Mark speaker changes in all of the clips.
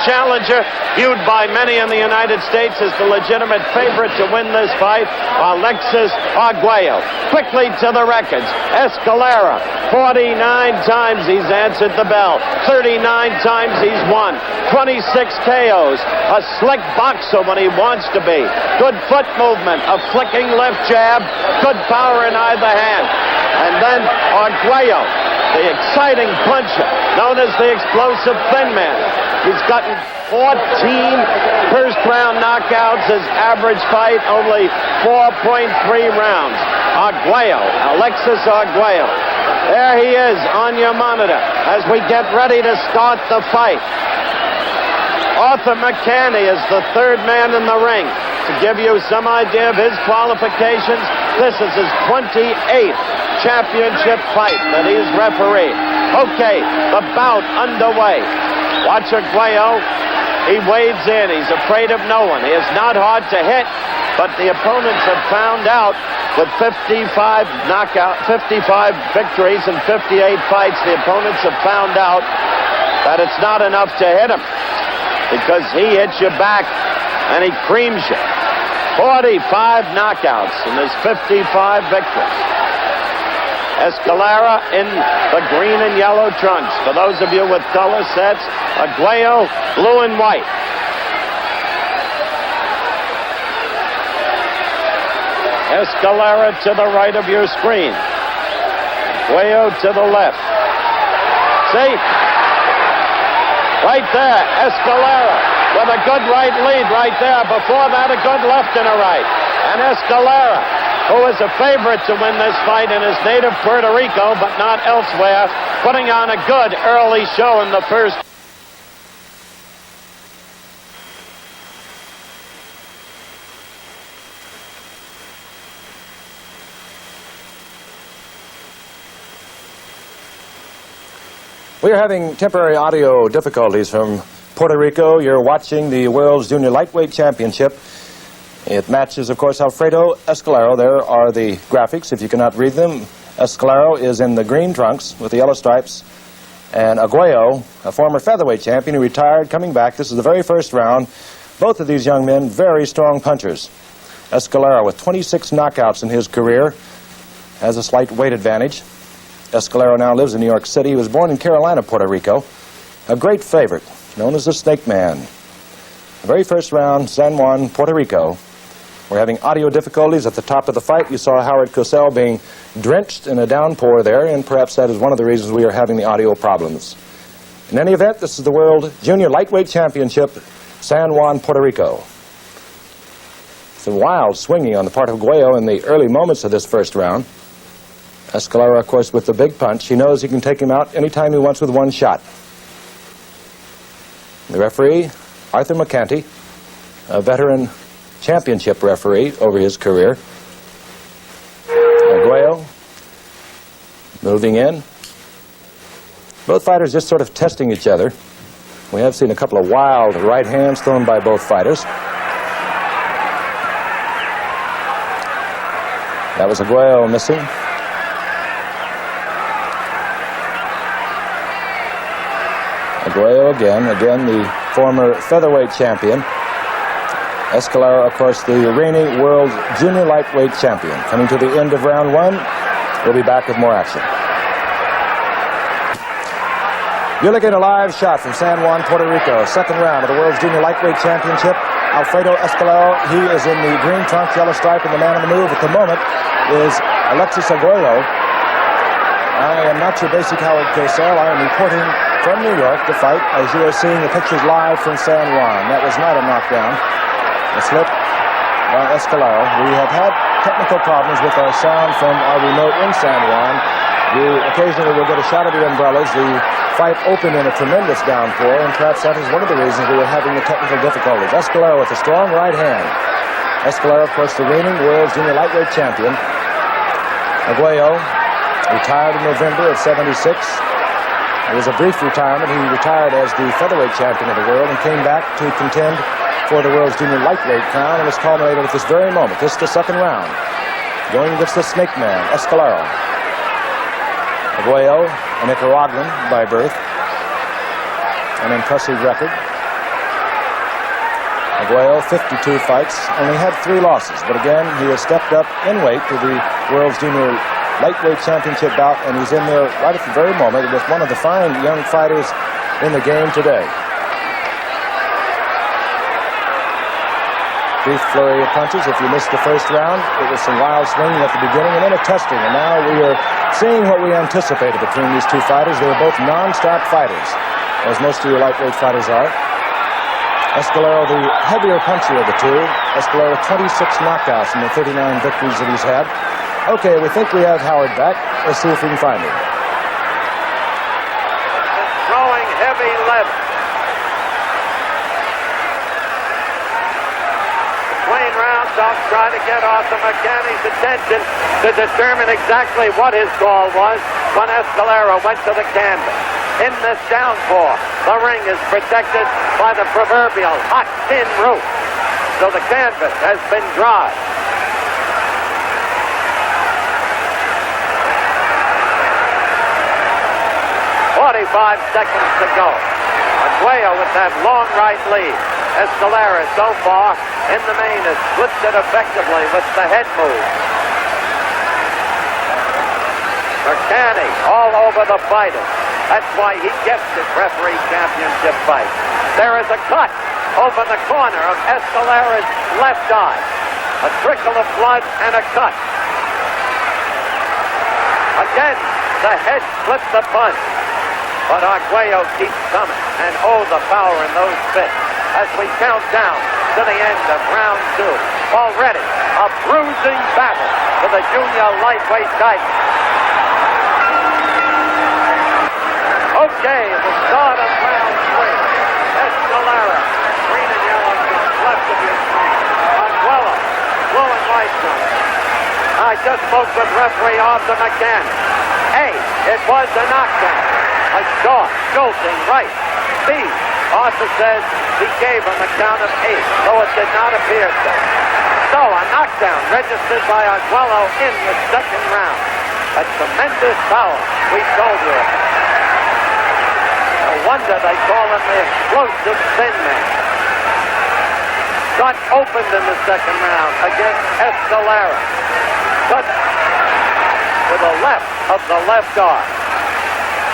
Speaker 1: challenger, viewed by many in the United States as the legitimate favorite to win this fight, Alexis Arguello. Quickly to the records. Escalera, 49 times he's answered the bell. 39 times he's won. 26 KOs. A slick boxer when he wants to be. Good foot movement. A flicking left jab. Good power in either hand. And then Arguello, the exciting puncher, known as the explosive thin man. He's gotten 14 first-round knockouts. His average fight only 4.3 rounds. Arguello, Alexis Arguello. There he is on your monitor as we get ready to start the fight. Arthur McCanny is the third man in the ring. To give you some idea of his qualifications, this is his 28th championship fight that he's refereed. Okay, the bout underway. Watch Arguello. He wades in. He's afraid of no one. He is not hard to hit, but the opponents have found out with 55 victories and 58 fights, the opponents have found out that it's not enough to hit him because he hits you back and he creams you. 45 knockouts in his 55 victories. Escalera in the green and yellow trunks. For those of you with color sets, Arguello, blue and white. Escalera to the right of your screen. Arguello to the left. See? Right there, Escalera with a good right lead right there. Before that, a good left and a right. And Escalera, who is a favorite to win this fight in his native Puerto Rico, but not elsewhere, putting on a good early show in the first.
Speaker 2: We are having temporary audio difficulties from Puerto Rico. You're watching the World's Junior Lightweight Championship. It matches, of course, Alfredo Escalera. There are the graphics, if you cannot read them. Escalera is in the green trunks with the yellow stripes. And Arguello, a former featherweight champion who retired, coming back. This is the very first round. Both of these young men, very strong punchers. Escalera, with 26 knockouts in his career, has a slight weight advantage. Escalera now lives in New York City. He was born in Carolina, Puerto Rico. A great favorite, known as the Snake Man. The very first round, San Juan, Puerto Rico. We're having audio difficulties at the top of the fight. You saw Howard Cosell being drenched in a downpour there, and perhaps that is one of the reasons we are having the audio problems. In any event, this is the World Junior Lightweight Championship, San Juan, Puerto Rico. Some wild swinging on the part of Arguello in the early moments of this first round. Escalera, of course, with the big punch. He knows he can take him out anytime he wants with one shot. The referee, Arthur McCanty, a veteran championship referee over his career. Arguello moving in. Both fighters just sort of testing each other. We have seen a couple of wild right hands thrown by both fighters. That was Arguello missing. Arguello again the former featherweight champion. Escalera, of course, the reigning world junior lightweight champion. Coming to the end of round one, we'll be back with more action. You're looking at a live shot from San Juan, Puerto Rico. Second round of the World's Junior Lightweight Championship. Alfredo Escalera, he is in the green trunks, yellow stripe, and the man on the move at the moment is Alexis Arguello. I am not your basic Howard Cosell. I am reporting from New York to fight, as you are seeing the pictures live from San Juan. That was not a knockdown. A slip by Escalera. We have had technical problems with our sound from our remote in San Juan. Occasionally we'll get a shot of the umbrellas. The fight opened in a tremendous downpour, and perhaps that is one of the reasons we were having the technical difficulties. Escalera with a strong right hand. Escalera, of course, the reigning world's junior lightweight champion. Arguello retired in November of '76. It was a brief retirement. He retired as the featherweight champion of the world and came back to contend for the world's junior lightweight crown, and was culminated at this very moment. This is the second round. Going against the Snake Man, Escalera. Arguello, a Nicaraguan by birth. An impressive record. Arguello, 52 fights, only had 3 losses. But again, he has stepped up in weight to the World's Junior Lightweight Championship bout, and he's in there right at the very moment with one of the fine young fighters in the game today. Brief flurry of punches. If you missed the first round, it was some wild swinging at the beginning and then a testing. And now we are seeing what we anticipated between these two fighters. They are both non-stop fighters, as most of your lightweight fighters are. Escalera, the heavier puncher of the two. Escalera, 26 knockouts in the 39 victories that he's had. Okay, we think we have Howard back. Let's see if we can find him.
Speaker 1: Throwing heavy left. Between rounds, I'll try to get Arthur McCanney's attention to determine exactly what his call was when Escalera went to the canvas. In this downpour, the ring is protected by the proverbial hot tin roof, so the canvas has been dried. "45 seconds to go." Arguello with that long right lead. Escalera so far in the main has flipped it effectively with the head move. McCanney all over the fighters. That's why he gets this referee championship fight. There is a cut over the corner of Escalera's left eye. A trickle of blood and a cut. Again, the head slips the punch. But Arguello keeps coming, and oh, the power in those fists as we count down to the end of round 2. Already a bruising battle for the junior lightweight title. Okay, the start of round 3. Escalera, green and yellow from left of your screen. Arguello, blue and white from. I just spoke with referee Arthur McCanney. A, it was a knockdown. A short, jolting right. B, Arthur says he gave him a count of 8, though it did not appear so. So a knockdown registered by Arguello in the second round. A tremendous power, we told you. No wonder they call him the explosive thin man. Cut opened in the second round against Escalera. Cut to the left of the left arm.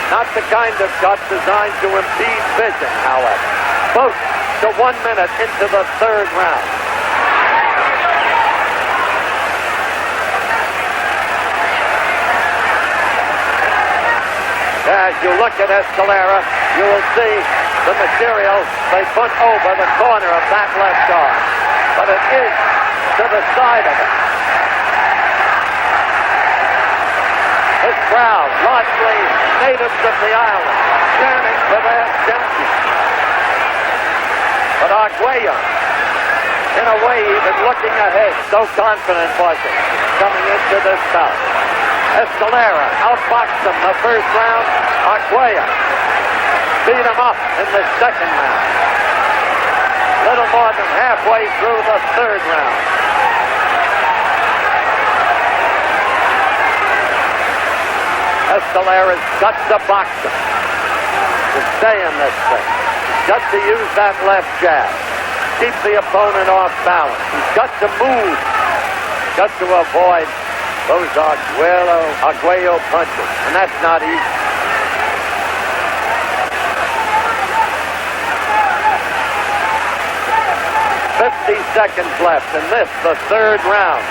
Speaker 1: Not the kind of cut designed to impede vision, however. Close to 1 minute into the third round. As you look at Escalera, you will see the material they put over the corner of that left arm. But it is to the side of it. This crowd, largely natives of the island, chanting for their champion. But Arguello, in a way, even looking ahead, so confident was he coming into this bout. Escalera outboxed him the first round. Arguello beat him up in the second round. Little more than halfway through the third round. Escalera's got to box him to stay in this thing. He's got to use that left jab. Keep the opponent off balance. He's got to move. He's got to avoid those Arguello punches. And that's not easy. "50 seconds left in this, the third round.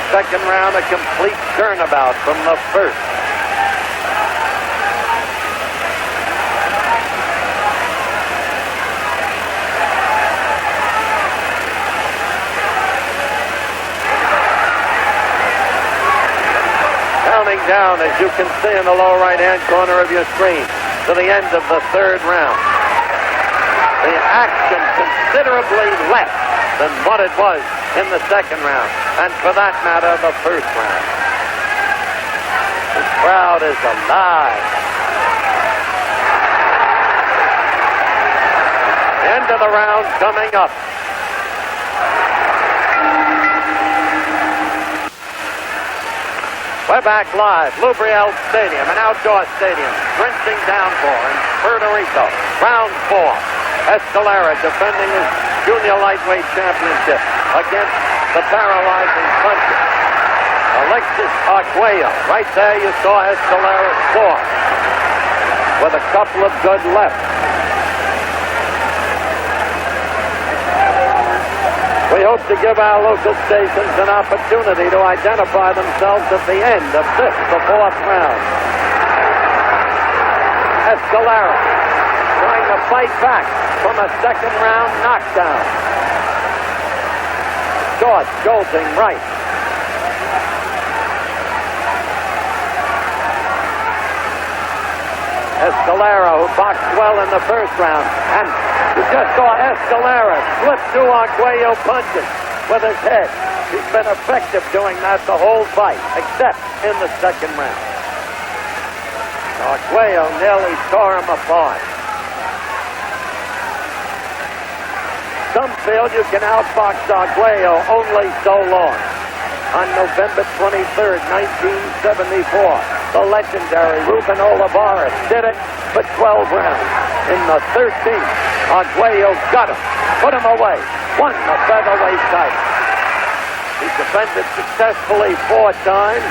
Speaker 1: Second round, a complete turnabout from the first. Counting down, as you can see in the lower right-hand corner of your screen, to the end of the third round. The action considerably less than what it was in the second round, and for that matter, the first round. This crowd is alive. The end of the round coming up. We're back live, Lubriel Stadium, an outdoor stadium. drenching downpour in Puerto Rico. Round 4. Escalera defending his junior lightweight championship against the paralyzing puncher. Alexis Arguello. Right there you saw Escalera score with a couple of good lefts. We hope to give our local stations an opportunity to identify themselves at the end of this, the 4th round. Escalera trying to fight back from a second round knockdown. Short, jolting right. Escalera, who boxed well in the first round, and you just saw Escalera slip through Arguello punches with his head. He's been effective doing that the whole fight, except in the second round. Arguello nearly tore him apart. Some feel you can outbox Arguello only so long. On November 23rd, 1974, the legendary Ruben Olivares did it for 12 rounds. In the 13th, Arguello got him, put him away, won the featherweight title. He defended successfully 4 times,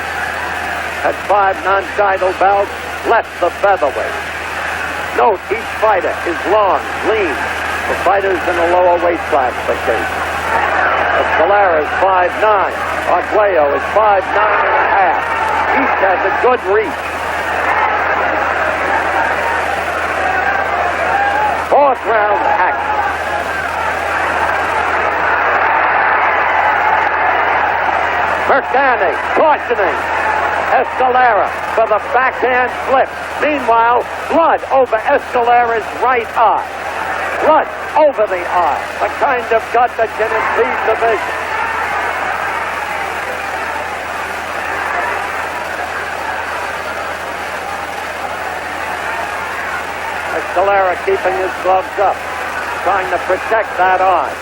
Speaker 1: had 5 non-title bouts, left the featherweight. Note, each fighter is long, lean, for fighters in the lower weight classification. Escalera is 5'9". Arguello is 5'9" and a half. Each has a good reach. 4th round action. Mercani cautioning Escalera for the backhand flip. Meanwhile, blood over Escalera's right eye. Blood over the eye. The kind of cut that can impede the vision. Escalera keeping his gloves up, trying to protect that eye,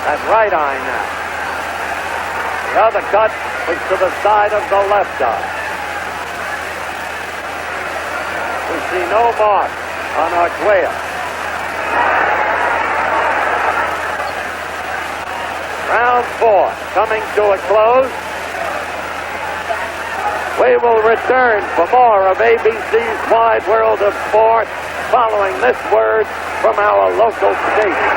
Speaker 1: that right eye now. The other cut was to the side of the left eye. We see no mark on Arguello. Round 4 coming to a close. We will return for more of ABC's Wide World of Sport following this word from our local station.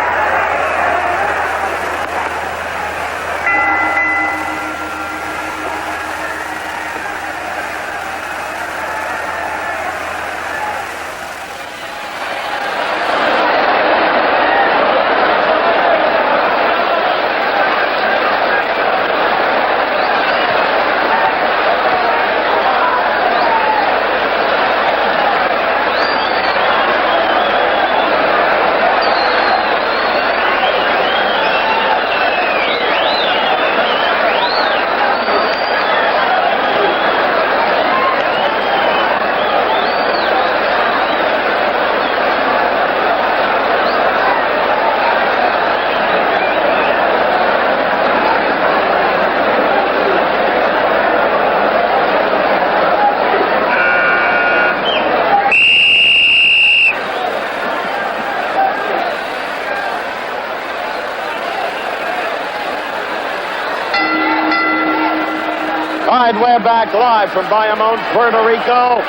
Speaker 1: We're back live from Bayamon, Puerto Rico.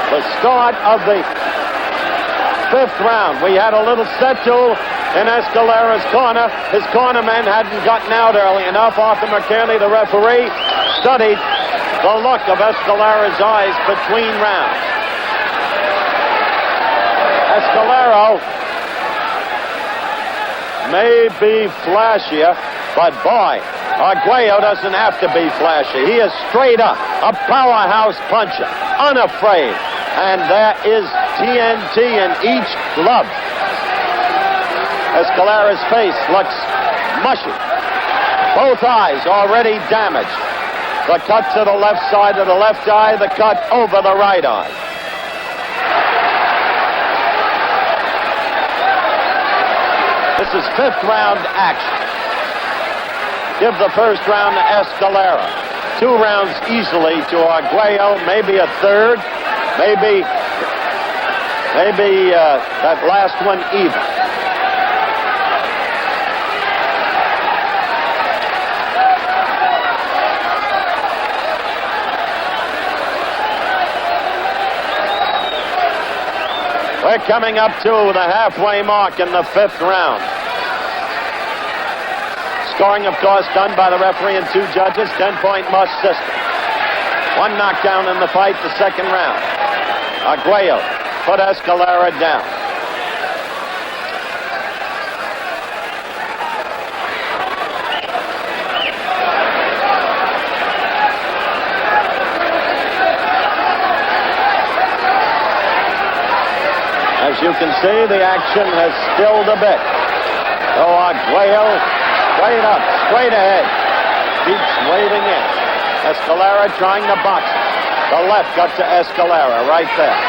Speaker 1: The start of the 5th round. We had a little settle in Escalera's corner. His cornermen hadn't gotten out early enough. Arthur McKinney, the referee, studied the look of Escalera's eyes between rounds. Escalera may be flashier, but boy, Arguello doesn't have to be flashy. He is straight up, a powerhouse puncher, unafraid. And there is TNT in each glove. Escalera's face looks mushy. Both eyes already damaged. The cut to the left side of the left eye, the cut over the right eye. This is 5th round action. Give the first round to Escalera. 2 rounds easily to Arguello, maybe a third. Maybe that last one even. We're coming up to the halfway mark in the 5th round. Scoring, of course, done by the referee and 2 judges, 10-point must system. 1 knockdown in the fight, the 2nd round. Arguello put Escalera down. As you can see, the action has stilled a bit. So Arguello straight up, straight ahead. Keeps waving in. Escalera trying to box it. The left got to Escalera right there.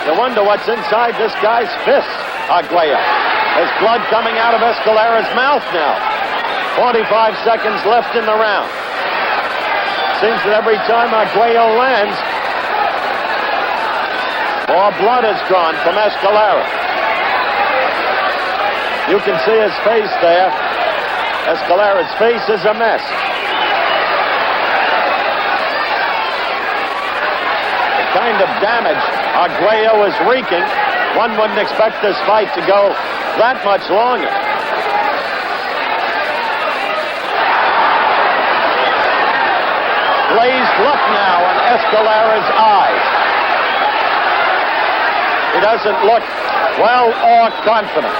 Speaker 1: You wonder what's inside this guy's fist, Arguello. There's blood coming out of Escalera's mouth now. 45 seconds left in the round. Seems that every time Arguello lands, more blood is drawn from Escalera. You can see his face there. Escalera's face is a mess. The kind of damage Arguello is wreaking, one wouldn't expect this fight to go that much longer. Glazed look now in Escalera's eyes. He doesn't look well or confident.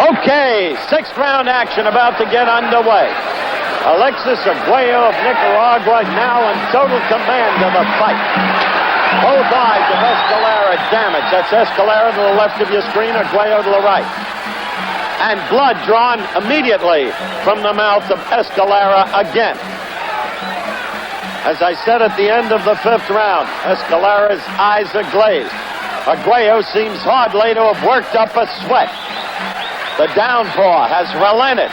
Speaker 1: Okay, 6th round action about to get underway. Alexis Arguello of Nicaragua now in total command of the fight. Both eyes of Escalera damaged. That's Escalera to the left of your screen, Arguello to the right. And blood drawn immediately from the mouth of Escalera again. As I said at the end of the 5th round, Escalera's eyes are glazed. Arguello seems hardly to have worked up a sweat. The downpour has relented,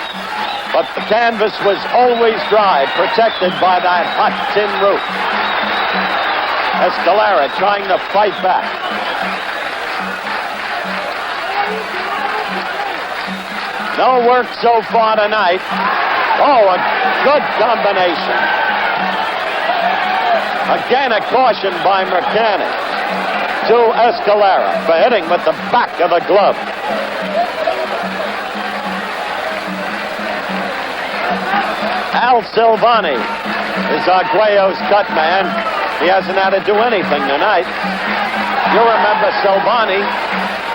Speaker 1: but the canvas was always dry, protected by that hot tin roof. Escalera trying to fight back. No work so far tonight. Oh, a good combination. Again, a caution by Mercani to Escalera for hitting with the back of the glove. Al Silvani is Arguello's cut man. He hasn't had to do anything tonight. You remember Silvani.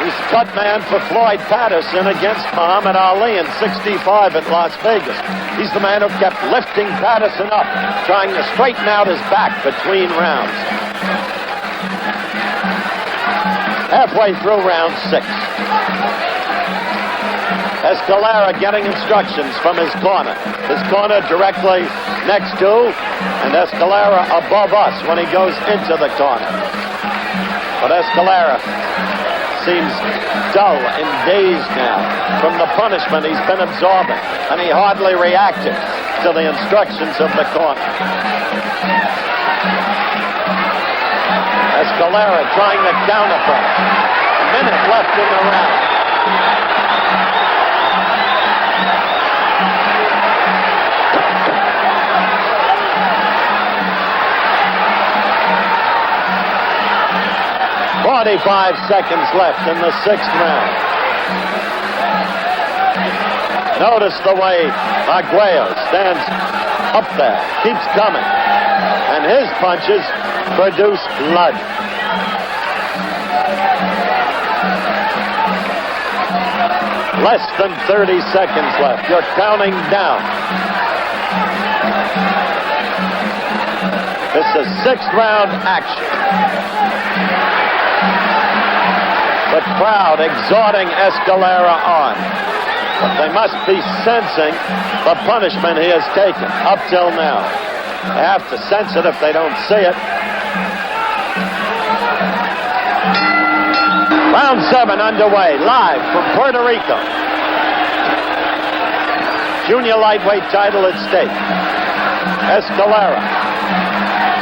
Speaker 1: He's cut man for Floyd Patterson against Muhammad Ali in '65 at Las Vegas. He's the man who kept lifting Patterson up, trying to straighten out his back between rounds. Halfway through round 6. Escalera getting instructions from his corner. His corner directly next to, and Escalera above us when he goes into the corner. But Escalera seems dull and dazed now from the punishment he's been absorbing, and he hardly reacted to the instructions of the corner. Escalera trying to counterpunch. A minute left in the round. "45 seconds left in the 6th round. Notice the way Arguello stands up there, keeps coming, and his punches produce blood. Less than 30 seconds left. You're counting down. This is 6th round action. The crowd exhorting Escalera on. But they must be sensing the punishment he has taken up till now. They have to sense it if they don't see it. Round 7 underway, live from Puerto Rico. Junior lightweight title at stake. Escalera.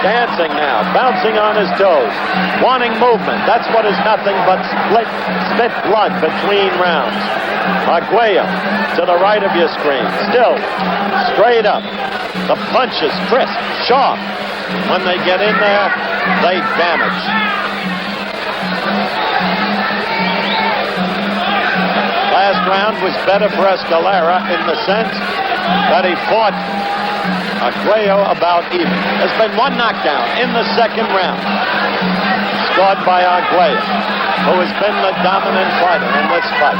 Speaker 1: Dancing now, bouncing on his toes, wanting movement. That's what is nothing but spit blood between rounds. Arguello to the right of your screen. Still, straight up. The punches crisp, sharp. When they get in there, they damage. Last round was better for Escalera in the sense that he fought Arguello about even. There's been one knockdown in the second round, scored by Arguello, who has been the dominant fighter in this fight.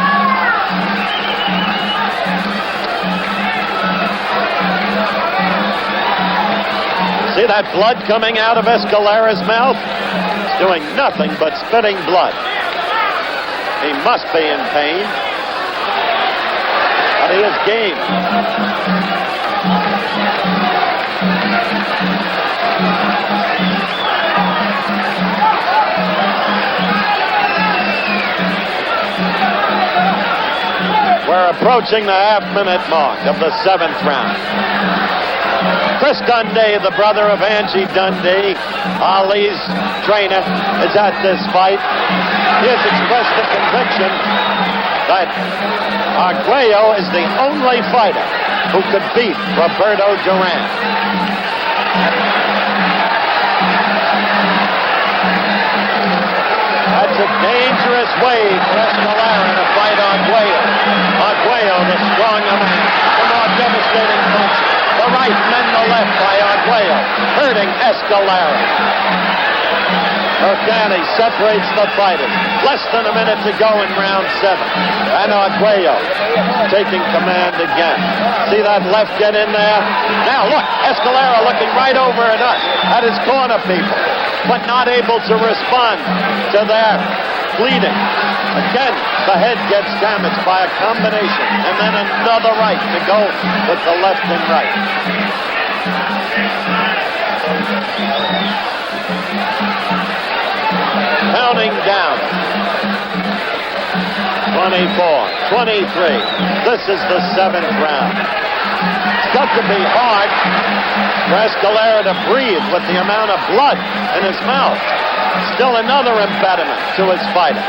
Speaker 1: See that blood coming out of Escalera's mouth? It's doing nothing but spitting blood. He must be in pain. But he is game. We're approaching the half-minute mark of the 7th round. Chris Dundee, the brother of Angie Dundee, Ali's trainer, is at this fight. He has expressed the conviction that Arguello is the only fighter who could beat Roberto Duran. That's a dangerous way for Escalera to fight Arguello. Arguello, the stronger man, the more devastating punch. The right and then the left by Arguello, hurting Escalera. Mercani separates the fighters. Less than a minute to go in round 7. And Arguello taking command again. See that left get in there? Now look, Escalera looking right over at us, at his corner people, but not able to respond to their bleeding. Again, the head gets damaged by a combination, and then another right to go with the left and right. Counting down. 24, 23. This is the 7th round. It's got to be hard for Escalera to breathe with the amount of blood in his mouth. Still another impediment to his fighting.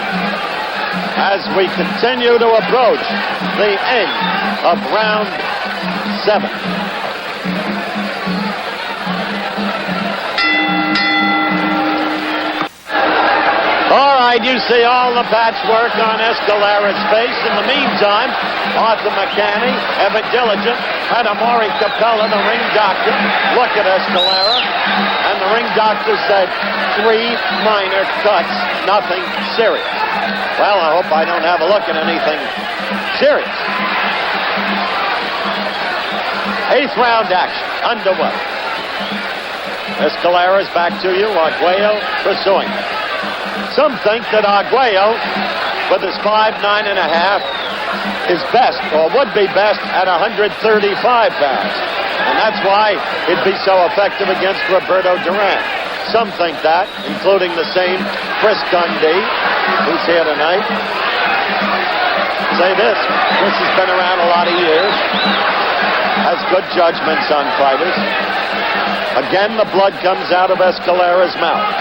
Speaker 1: As we continue to approach the end of round 7. All right, you see all the patchwork on Escalera's face. In the meantime, Arthur McCanny, ever diligent, had Amaury Capella, the ring doctor, look at Escalera, and the ring doctor said 3 minor cuts, nothing serious. Well, I hope I don't have a look at anything serious. 8th round action underway. Escalera's back to you. Arguello pursuing. Some think that Arguello, with his 5'9½", is best, or would be best, at 135 pounds. And that's why he'd be so effective against Roberto Duran. Some think that, including the same Chris Dundee, who's here tonight. Say this, Chris has been around a lot of years, has good judgments on fighters. Again, the blood comes out of Escalera's mouth.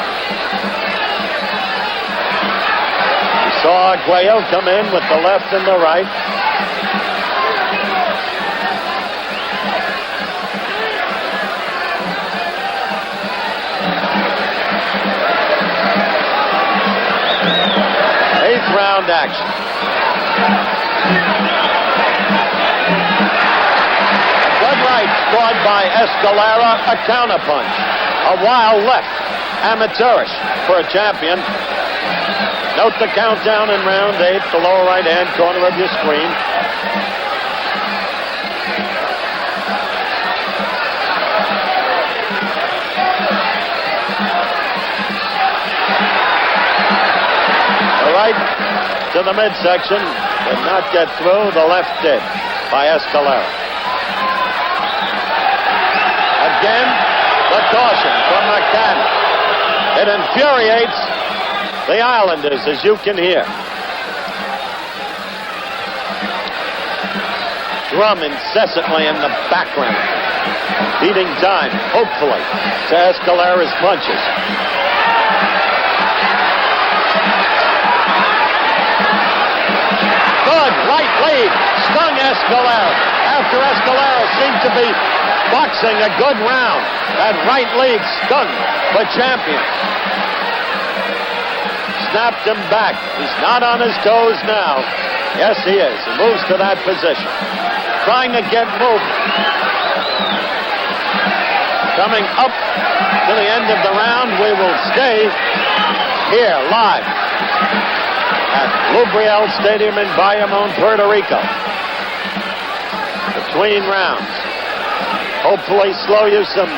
Speaker 1: Saw Arguello come in with the left and the right. Eighth round action. Good right scored by Escalera, a counterpunch. A wild left, amateurish for a champion. Note the countdown in round 8, the lower right-hand corner of your screen. The right to the midsection did not get through. The left did by Escalera. Again, the caution from McCann. It infuriates the Islanders, as you can hear. Drum incessantly in the background. Beating time, hopefully, to Escalera's punches. Good right lead, stung Escalera. After Escalera seemed to be boxing a good round, that right lead stung the champion. Snapped him back. He's not on his toes now. Yes, he is. He moves to that position. Trying to get moving. Coming up to the end of the round, we will stay here live at Lubriel Stadium in Bayamon, Puerto Rico. Between rounds. Hopefully slow you some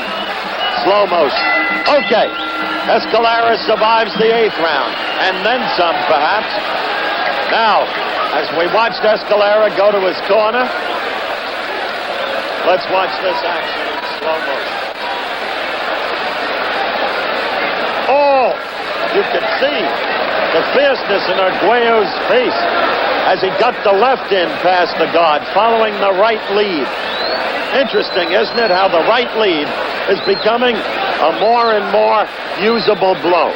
Speaker 1: slow motion. Okay. Escalera survives the 8th round, and then some, perhaps. Now, as we watched Escalera go to his corner, let's watch this action in slow motion. Oh, you could see the fierceness in Arguello's face as he got the left in past the guard, following the right lead. Interesting, isn't it, how the right lead is becoming a more and more usable blow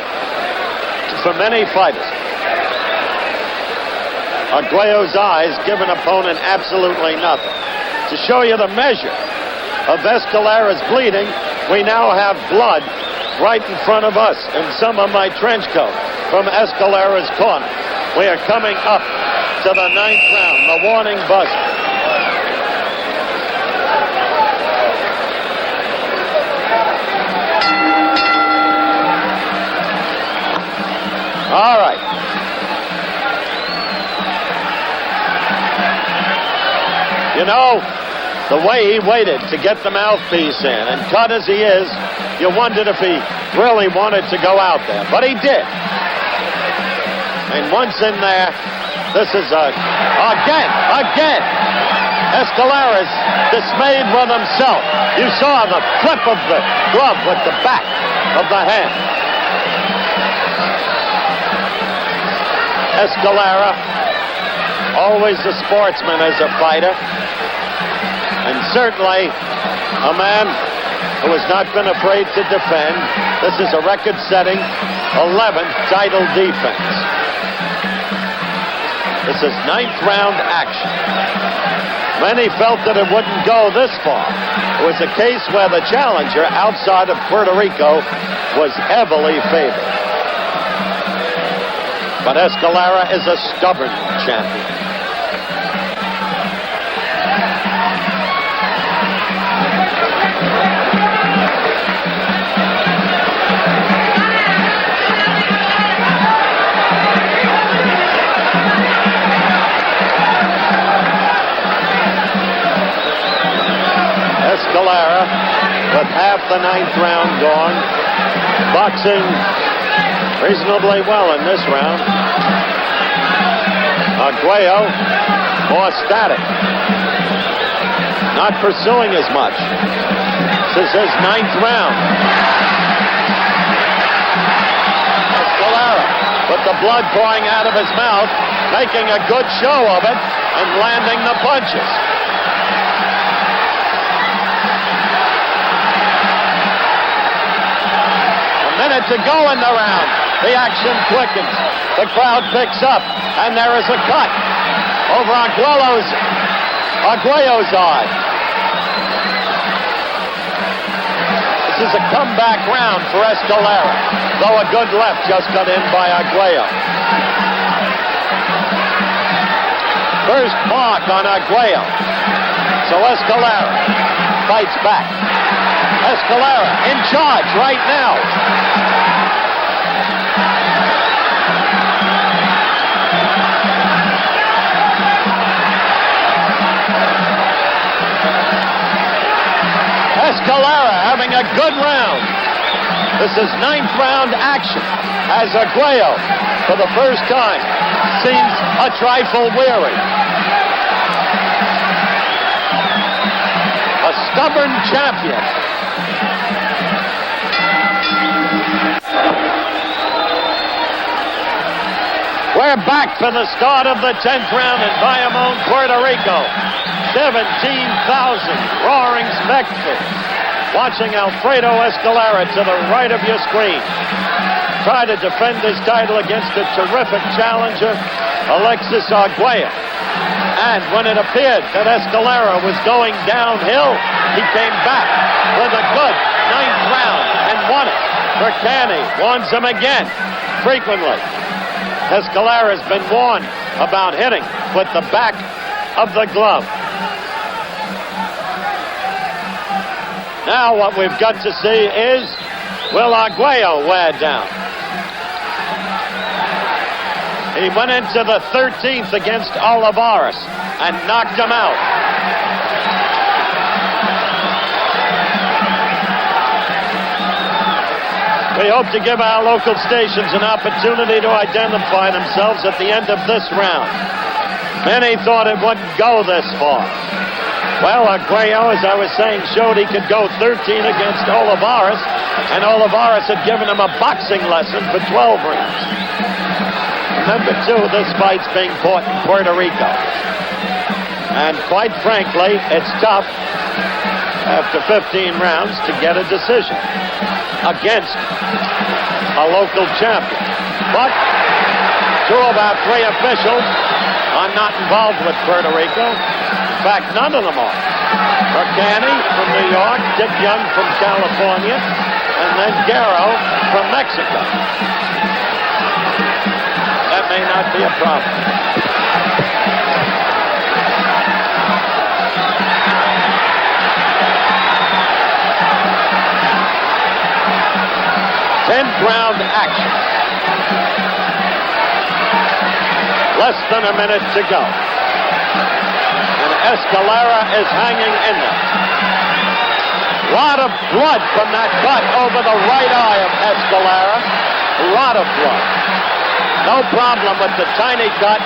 Speaker 1: for many fighters. Arguello's eyes give an opponent absolutely nothing. To show you the measure of Escalera's bleeding, we now have blood right in front of us in some of my trench coat from Escalera's corner. We are coming up to the 9th round, the warning buzzer. All right. You know, the way he waited to get the mouthpiece in, and cut as he is, you wondered if he really wanted to go out there. But he did. And once in there, this is again. Escalera's dismayed with himself. You saw the flip of the glove with the back of the hand. Escalera, always a sportsman as a fighter, and certainly a man who has not been afraid to defend. This is a record-setting 11th title defense. This is 9th round action. Many felt that it wouldn't go this far. It was a case where the challenger outside of Puerto Rico was heavily favored. But Escalera is a stubborn champion. Escalera, with half the 9th round gone, boxing reasonably well in this round. Arguello, more static. Not pursuing as much. This is his 9th round. Escalera, with the blood pouring out of his mouth, making a good show of it and landing the punches. A minute to go in the round. The action quickens. The crowd picks up, and there is a cut over Arguello's eye. This is a comeback round for Escalera, though a good left just got in by Arguello. First mark on Arguello. So Escalera fights back. Escalera in charge right now. Escalera having a good round. This is 9th round action as Arguello, for the first time, seems a trifle weary. A stubborn champion. Where We're back for the start of the 10th round in Bayamon, Puerto Rico. 17,000 roaring spectators watching Alfredo Escalera to the right of your screen try to defend his title against a terrific challenger, Alexis Arguello. And when it appeared that Escalera was going downhill, he came back with a good 9th round and won it. Mercani warns him again, frequently. Escalera has been warned about hitting with the back of the glove. Now what we've got to see is, will Arguello wear down? He went into the 13th against Olivares and knocked him out. We hope to give our local stations an opportunity to identify themselves at the end of this round. Many thought it wouldn't go this far. Well, Arguello, as I was saying, showed he could go 13 against Olivares, and Olivares had given him a boxing lesson for 12 rounds. Remember, too, this fight's being fought in Puerto Rico. And quite frankly, it's tough after 15 rounds to get a decision against a local champion. But 2 of our 3 officials are not involved with Puerto Rico. In fact, none of them are. Mercani from New York, Dick Young from California, and then Guerrero from Mexico. That may not be a problem. Tenth round action. Less than a minute to go. And Escalera is hanging in there. A lot of blood from that cut over the right eye of Escalera. A lot of blood. No problem with the tiny cut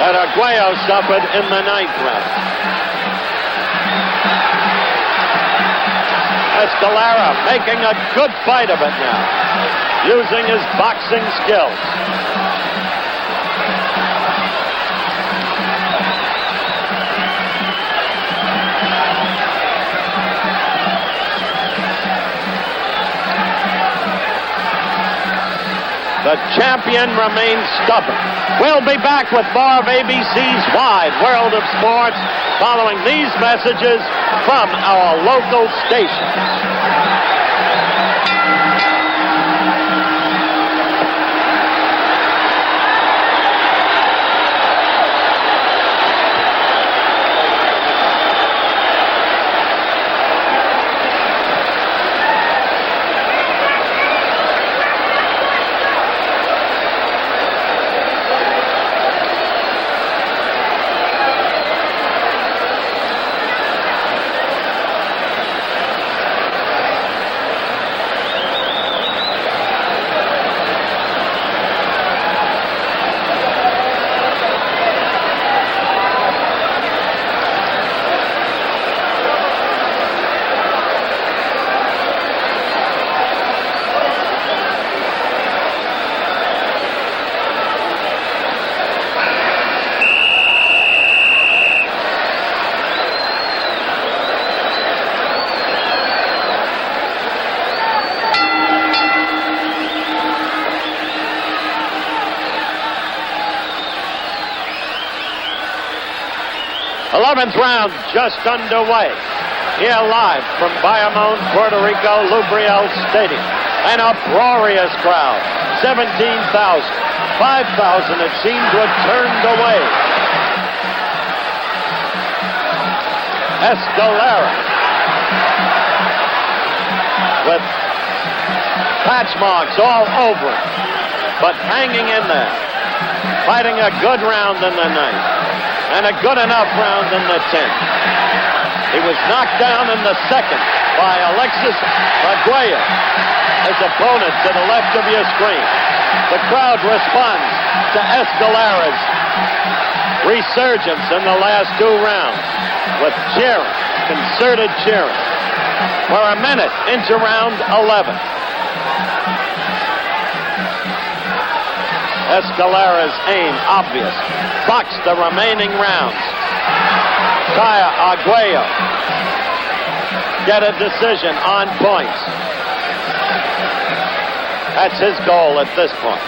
Speaker 1: that Arguello suffered in the 9th round. Escalera making a good fight of it now, using his boxing skills. The champion remains stubborn. We'll be back with more of ABC's Wide World of Sports following these messages from our local stations. Seventh round just underway. Here live from Bayamon, Puerto Rico, Lubriel Stadium. An uproarious crowd. 17,000. 5,000 it seemed to have turned away. Escalera with patch marks all over him, but hanging in there, fighting a good round in the 9th. And a good enough round in the 10th. He was knocked down in the 2nd by Alexis Arguello, his opponent to the left of your screen. The crowd responds to Escalera's resurgence in the last 2 rounds with cheering, concerted cheering. We're a minute into round 11. Escalera's aim obvious. Box the remaining rounds. Kaya Arguello get a decision on points. That's his goal at this point.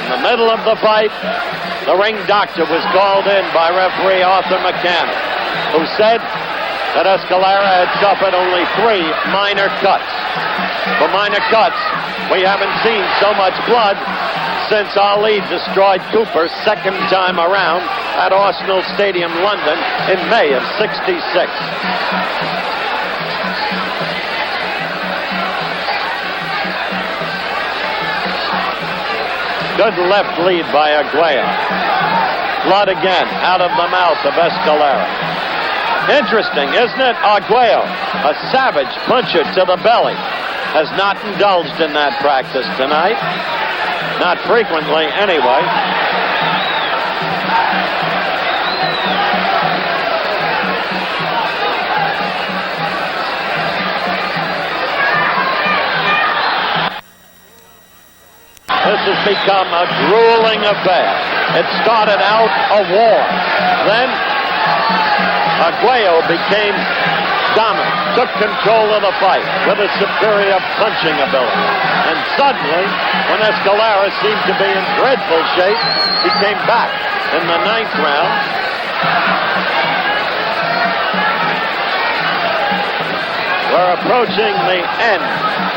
Speaker 1: In the middle of the fight, the ring doctor was called in by referee Arthur McCann, who said that Escalera had suffered only 3 minor cuts. For minor cuts, we haven't seen so much blood since Ali destroyed Cooper second time around at Arsenal Stadium, London in May of '66. Good left lead by Arguello. Blood again out of the mouth of Escalera. Interesting, isn't it? Arguello, a savage puncher to the belly, has not indulged in that practice tonight. Not frequently, anyway. This has become a grueling affair. It started out a war. Then Arguello became dominant, took control of the fight with a superior punching ability. And suddenly, when Escalera seemed to be in dreadful shape, he came back in the 9th round. We're approaching the end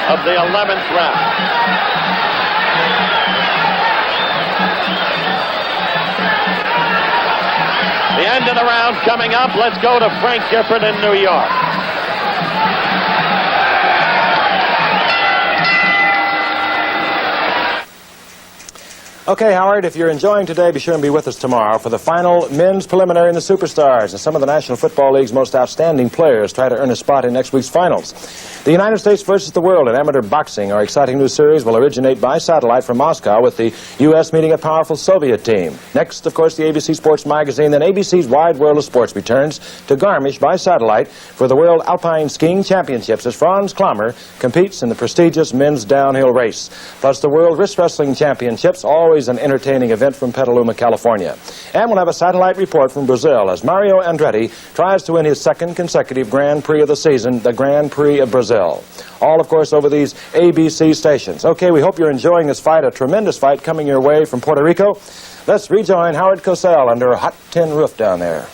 Speaker 1: of the 11th round. The end of the round coming up. Let's go to Frank Gifford in New York.
Speaker 2: Okay, Howard, if you're enjoying today, be sure and be with us tomorrow for the final men's preliminary in the Superstars. And some of the National Football League's most outstanding players try to earn a spot in next week's finals. The United States versus the World in amateur boxing, our exciting new series, will originate by satellite from Moscow with the U.S. meeting a powerful Soviet team. Next, of course, the ABC Sports Magazine, then ABC's Wide World of Sports returns to Garmisch by satellite for the World Alpine Skiing Championships as Franz Klammer competes in the prestigious men's downhill race. Plus the World Wrist Wrestling Championships, always an entertaining event from Petaluma, California. And we'll have a satellite report from Brazil as Mario Andretti tries to win his 2nd consecutive Grand Prix of the season, the Grand Prix of Brazil. All, of course, over these ABC stations. Okay, we hope you're enjoying this fight, a tremendous fight coming your way from Puerto Rico. Let's rejoin Howard Cosell under a hot tin roof down there.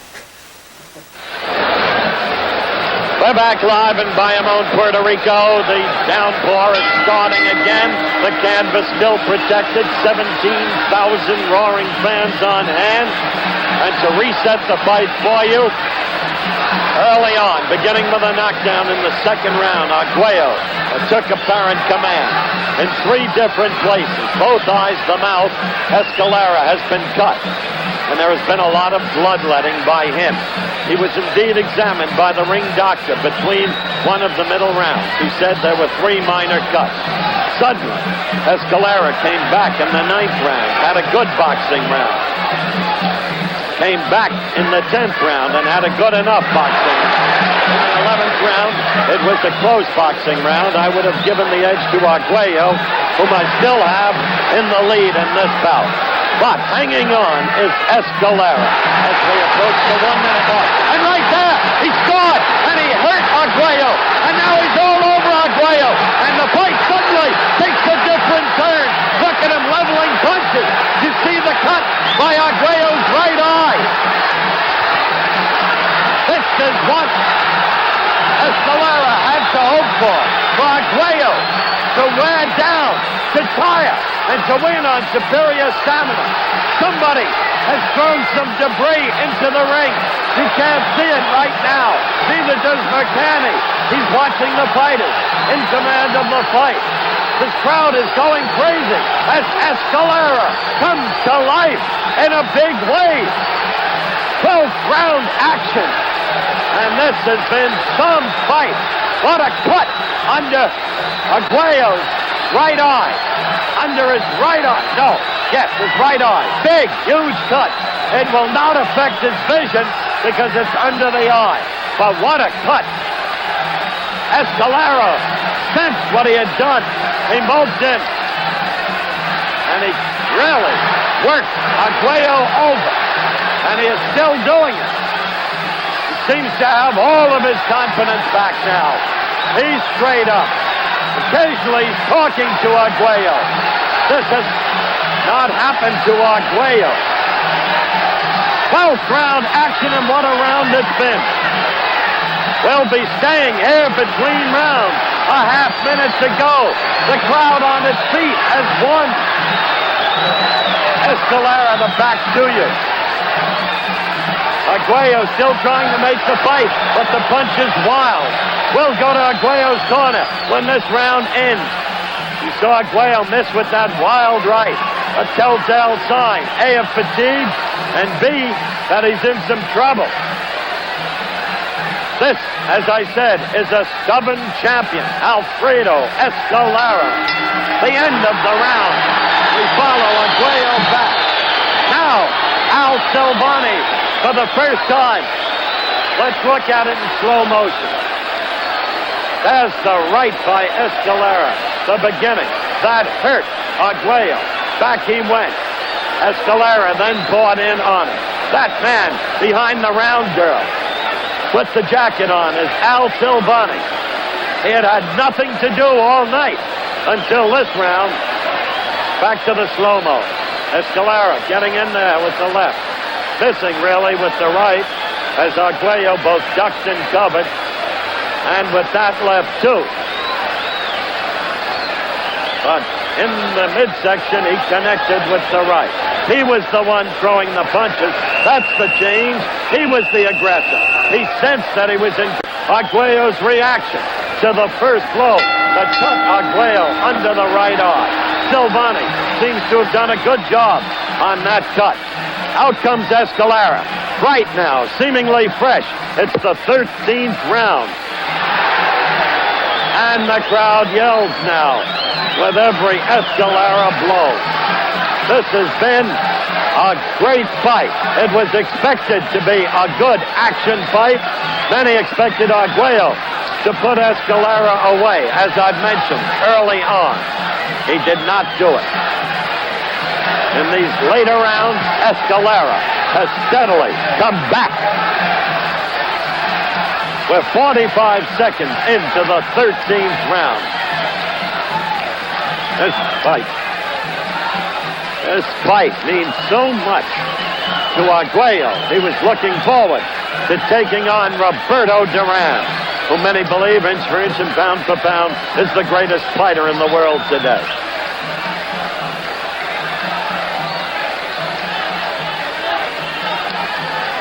Speaker 1: We're back live in Bayamon, Puerto Rico. The downpour is starting again. The canvas still protected. 17,000 roaring fans on hand. And to reset the fight for you, early on, beginning with a knockdown in the 2nd round, Arguello took apparent command in 3 different places. Both eyes, the mouth. Escalera has been cut. And there has been a lot of bloodletting by him. He was indeed examined by the ring doctor between one of the middle rounds. He said there were 3 minor cuts. Suddenly, Escalera came back in the 9th round, had a good boxing round. Came back in the 10th round and had a good enough boxing round. In the 11th round, it was a close boxing round. I would have given the edge to Arguello, whom I still have in the lead in this bout. But hanging on is Escalera as we approach the 1-minute mark. And right there, he scored, and he hurt Arguello. And now he's all over Arguello. And the fight suddenly takes a different turn. Look at him leveling punches. You see the cut by Arguello's right eye. This is what Escalera had to hope for Arguello to wear down, to tire, and to win on superior stamina. Somebody has thrown some debris into the ring. You can't see it right now. Neither does McCanny. He's watching the fighters in command of the fight. This crowd is going crazy as Escalera comes to life in a big way. 12th round action. And this has been some fight. What a cut under Arguello's right eye. Under his right eye. No, yes, his right eye. Big, huge cut. It will not affect his vision because it's under the eye. But what a cut. Escalera sensed what he had done. He moved in. And he really worked Arguello over. And he is still doing it. He seems to have all of his confidence back now. He's straight up. Occasionally he's talking to Arguello. This has not happened to Arguello. 12th round action, and what a round it's been. We'll be staying here between rounds. A half minute to go. The crowd on its feet has won. Escalera, the back to you. Arguello still trying to make the fight, but the punch is wild. We'll go to Arguello's corner when this round ends. You saw Arguello miss with that wild right. A telltale sign, A, of fatigue, and B, that he's in some trouble. This, as I said, is a stubborn champion, Alfredo Escalera. The end of the round. We follow Arguello back. Now, Al Silvani for the first time. Let's look at it in slow motion. There's the right by Escalera. The beginning. That hurt Arguello. Back he went. Escalera then bought in on it. That man behind the round girl with the jacket on is Al Silvani. He had had nothing to do all night until this round. Back to the slow-mo. Escalera getting in there with the left. Missing really with the right as Arguello both ducked and covered. And with that left too. But in the midsection he connected with the right. He was the one throwing the punches. That's the change. He was the aggressor. He sensed that he was in Arguello's reaction to the first blow that cut Arguello under the right arm. Silvani seems to have done a good job on that cut. Out comes Escalera. Right now, seemingly fresh. It's the 13th round. And the crowd yells now with every Escalera blow. This has been a great fight. It was expected to be a good action fight. Many expected Arguello to put Escalera away, as I've mentioned early on. He did not do it. In these later rounds, Escalera has steadily come back. We're 45 seconds into the 13th round. This fight means so much to Arguello. He was looking forward to taking on Roberto Duran, who many believe, inch for inch and pound for pound, is the greatest fighter in the world today.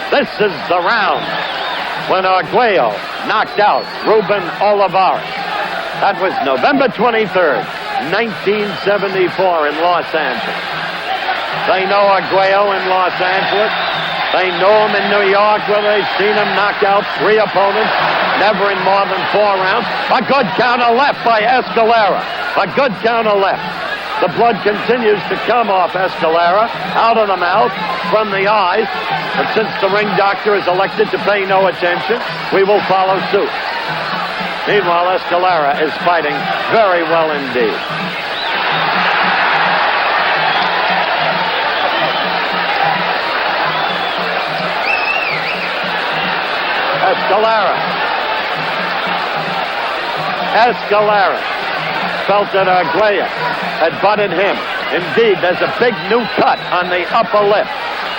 Speaker 1: This is the round when Arguello knocked out Ruben Olivares. That was November 23rd, 1974 in Los Angeles. They know Arguello in Los Angeles. They know him in New York, where they've seen him knock out 3 opponents, never in more than 4 rounds. A good counter left by Escalera. A good counter left. The blood continues to come off Escalera, out of the mouth, from the eyes. But since the ring doctor is elected to pay no attention, we will follow suit. Meanwhile, Escalera is fighting very well indeed. Escalera felt that Arguello had butted him. Indeed, there's a big new cut on the upper lip.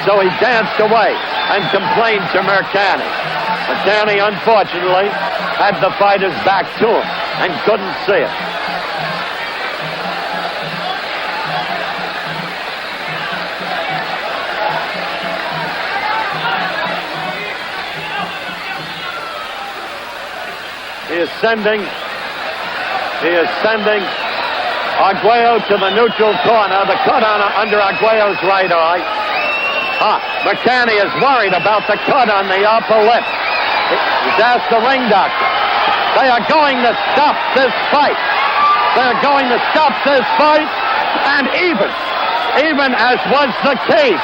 Speaker 1: So he danced away and complained to Mercani. Mercani, unfortunately, had the fighter's back to him and couldn't see it. He is sending Arguello to the neutral corner. The cut under Arguello's right eye. Mercani is worried about the cut on the upper lip. He's asked the ring doctor. They are going to stop this fight. They're going to stop this fight. And even as was the case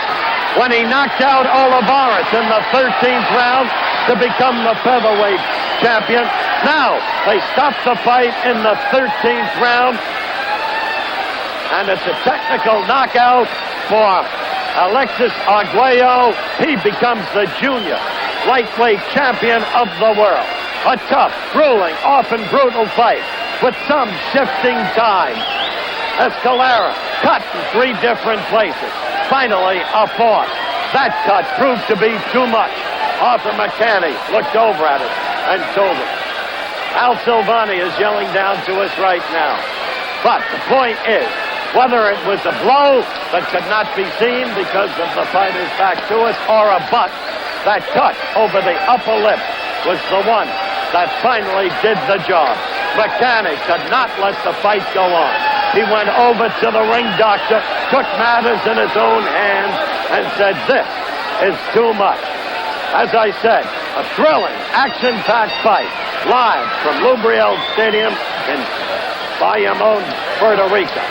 Speaker 1: when he knocked out Olivares in the 13th round to become the featherweight champion. Now, they stop the fight in the 13th round. And it's a technical knockout for Alexis Arguello. He becomes the junior lightweight champion of the world. A tough, grueling, often brutal fight with some shifting times. Escalera cut in 3 different places. Finally, a 4th. That cut proved to be too much. Arthur McCanny looked over at it and told him. Al Silvani is yelling down to us right now. But the point is, whether it was a blow that could not be seen because of the fighter's back to us, or a butt, that cut over the upper lip was the one that finally did the job. McCanny could not let the fight go on. He went over to the ring doctor, took matters in his own hands, and said, "This is too much." As I said, a thrilling, action-packed fight, live from Lubriel Stadium in Bayamon, Puerto Rico.